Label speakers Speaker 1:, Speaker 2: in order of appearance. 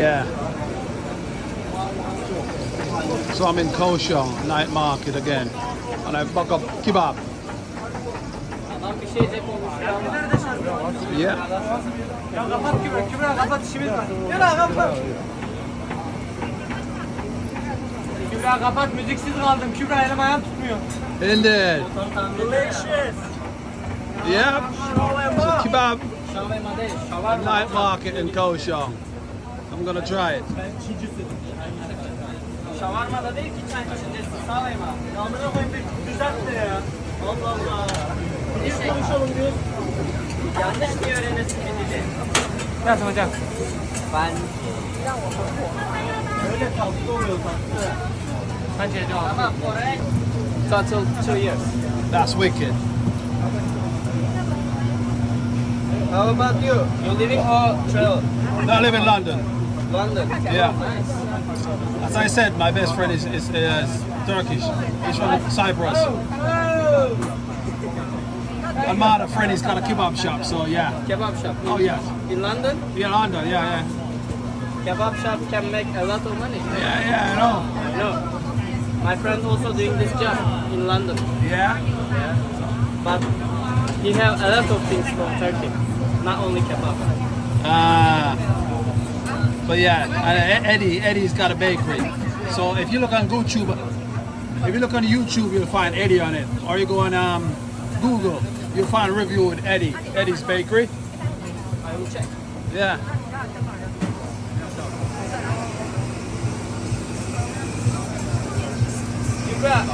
Speaker 1: Yeah. So I'm in Kaohsiung night market again, and I buck up kebab. Yeah.
Speaker 2: Ya kapat Kübra, Kübra kapat işimiz var. Kübra kapat. Kübra kapat, müziksiz kaldım. Kübra elim ayağım tutmuyor.
Speaker 1: Indeed.
Speaker 2: Delicious.
Speaker 1: Yeah. So kebab
Speaker 2: Şavarma değil, şavarma.
Speaker 1: night market in Kaohsiung. I'm gonna try it.
Speaker 2: Şavarma da değil ki çay içindesi, şavarma. Amına koyayım bir düzelt de ya. Allah Allah. Biz konuşalım diyoruz. Yanlış niye öğrenesin bir dili? Nasıl hocam? Ben... Öyle tatlı oluyor tatlı. Kaç yaşında? Tamam, oraya... Total 2 years.
Speaker 1: That's wicked.
Speaker 2: How about you? You living or travel?
Speaker 1: I live in London.
Speaker 2: London.
Speaker 1: Yeah.
Speaker 2: Nice.
Speaker 1: As I said, my best friend is Turkish. He's from Cyprus.
Speaker 2: Oh.
Speaker 1: And my other friend, he's got a kebab shop, so yeah.
Speaker 2: Kebab shop.
Speaker 1: Oh yes.
Speaker 2: In London?
Speaker 1: Yeah, London, yeah.
Speaker 2: Kebab shop can make a lot of money.
Speaker 1: Yeah, I know.
Speaker 2: No. My friend also doing this job in London.
Speaker 1: Yeah?
Speaker 2: But he have a lot of things from Turkey. Not only kebab.
Speaker 1: But yeah, Eddie's got a bakery. So if you look on YouTube, you'll find Eddie on it. Or you go on Google, you'll find a review with Eddie's Bakery.
Speaker 2: I will check.
Speaker 1: Yeah.
Speaker 2: Kübra,